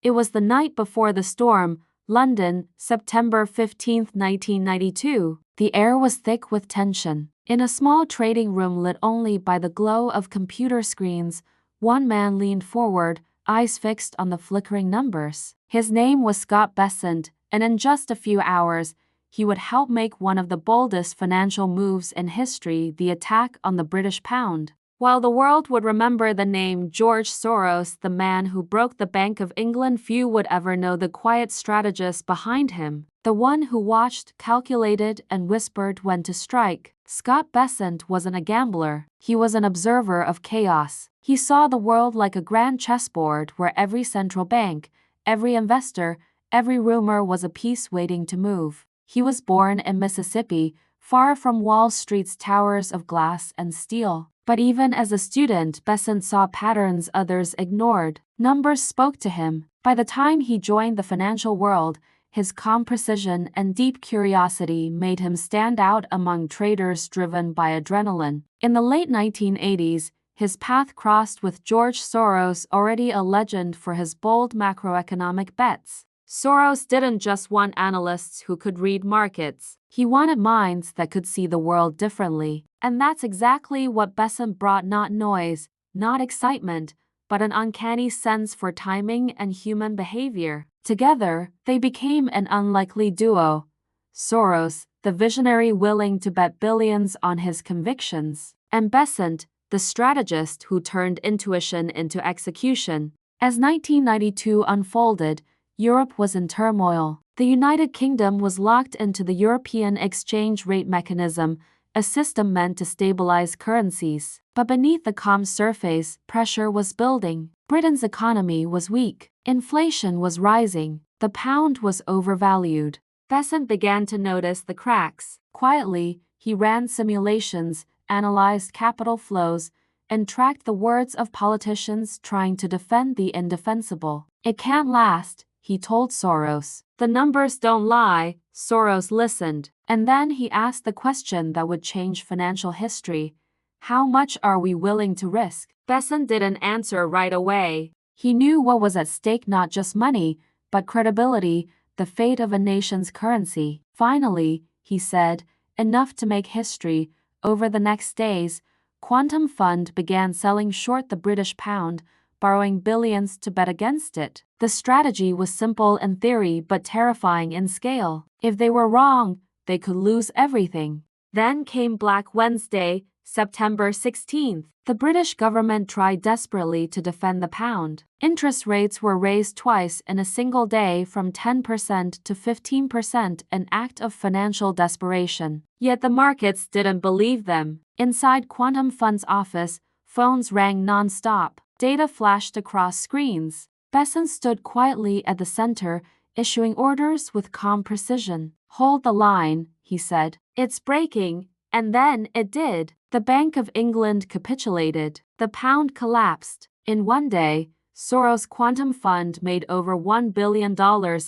It was the night before the storm, London, September 15, 1992. The air was thick with tension. In a small trading room lit only by the glow of computer screens, one man leaned forward, eyes fixed on the flickering numbers. His name was Scott Bessent, and in just a few hours, he would help make one of the boldest financial moves in history, the attack on the British pound. While the world would remember the name George Soros, the man who broke the Bank of England, few would ever know the quiet strategist behind him, the one who watched, calculated, and whispered when to strike. Scott Bessent wasn't a gambler. He was an observer of chaos. He saw the world like a grand chessboard where every central bank, every investor, every rumor was a piece waiting to move. He was born in Mississippi, far from Wall Street's towers of glass and steel. But even as a student, Bessent saw patterns others ignored. Numbers spoke to him. By the time he joined the financial world, his calm precision and deep curiosity made him stand out among traders driven by adrenaline. In the late 1980s, his path crossed with George Soros, already a legend for his bold macroeconomic bets. Soros didn't just want analysts who could read markets. He wanted minds that could see the world differently. And that's exactly what Bessent brought: not noise, not excitement, but an uncanny sense for timing and human behavior. Together, they became an unlikely duo. Soros, the visionary willing to bet billions on his convictions, and Bessent, the strategist who turned intuition into execution. As 1992 unfolded, Europe was in turmoil. The United Kingdom was locked into the European exchange rate mechanism, a system meant to stabilize currencies. But beneath the calm surface, pressure was building. Britain's economy was weak. Inflation was rising. The pound was overvalued. Bessent began to notice the cracks. Quietly, he ran simulations, analyzed capital flows, and tracked the words of politicians trying to defend the indefensible. "It can't last," he told Soros. "The numbers don't lie." Soros listened. And then he asked the question that would change financial history: how much are we willing to risk? Bessent didn't answer right away. He knew what was at stake: not just money, but credibility, the fate of a nation's currency. Finally, he said, enough to make history. Over the next days, Quantum Fund began selling short the British pound, borrowing billions to bet against it. The strategy was simple in theory but terrifying in scale. If they were wrong, they could lose everything. Then came Black Wednesday, September 16th. The British government tried desperately to defend the pound. Interest rates were raised twice in a single day, from 10% to 15%, an act of financial desperation. Yet the markets didn't believe them. Inside Quantum Fund's office, phones rang non-stop. Data flashed across screens. Bessent stood quietly at the center, issuing orders with calm precision. "Hold the line," he said. "It's breaking." And then it did. The Bank of England capitulated. The pound collapsed. In one day, Soros' Quantum Fund made over $1 billion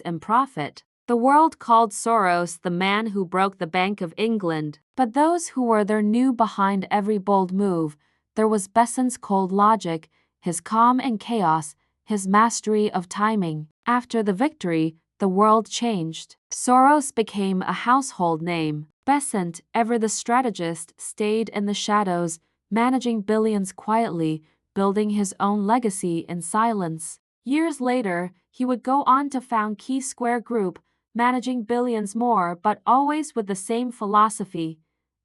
in profit. The world called Soros the man who broke the Bank of England. But those who were there knew behind every bold move, there was Bessent's cold logic, his calm in chaos, his mastery of timing. After the victory, the world changed. Soros became a household name. Bessent, ever the strategist, stayed in the shadows, managing billions quietly, building his own legacy in silence. Years later, he would go on to found Key Square Group, managing billions more, but always with the same philosophy: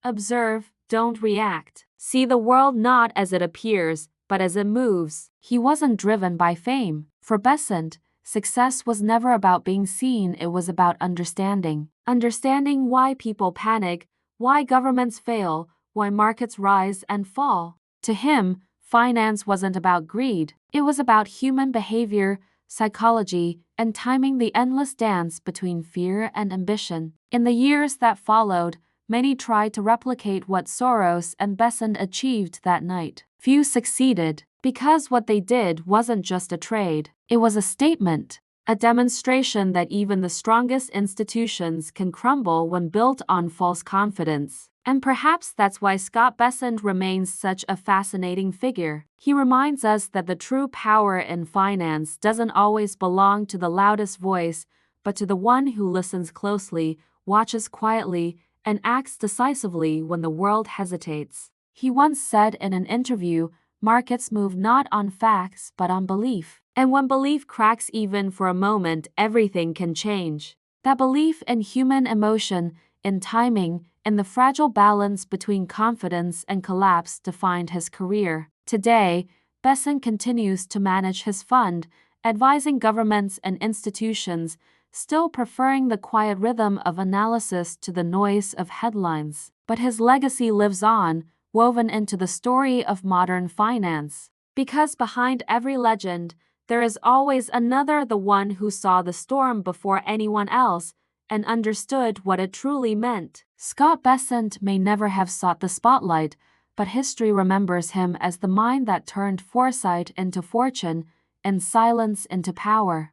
observe, don't react. See the world not as it appears, but as it moves. He wasn't driven by fame. For Bessent, success was never about being seen, it was about understanding. Understanding why people panic, why governments fail, why markets rise and fall. To him, finance wasn't about greed. It was about human behavior, psychology, and timing, the endless dance between fear and ambition. In the years that followed, many tried to replicate what Soros and Bessent achieved that night. Few succeeded, because what they did wasn't just a trade. It was a statement, a demonstration that even the strongest institutions can crumble when built on false confidence. And perhaps that's why Scott Bessent remains such a fascinating figure. He reminds us that the true power in finance doesn't always belong to the loudest voice, but to the one who listens closely, watches quietly, and acts decisively when the world hesitates. He once said in an interview, "Markets move not on facts but on belief. And when belief cracks even for a moment, everything can change." That belief in human emotion, in timing, and the fragile balance between confidence and collapse defined his career. Today, Bessent continues to manage his fund, advising governments and institutions, still preferring the quiet rhythm of analysis to the noise of headlines. But his legacy lives on, woven into the story of modern finance. Because behind every legend, there is always another, the one who saw the storm before anyone else and understood what it truly meant. Scott Bessent may never have sought the spotlight, but history remembers him as the mind that turned foresight into fortune and silence into power.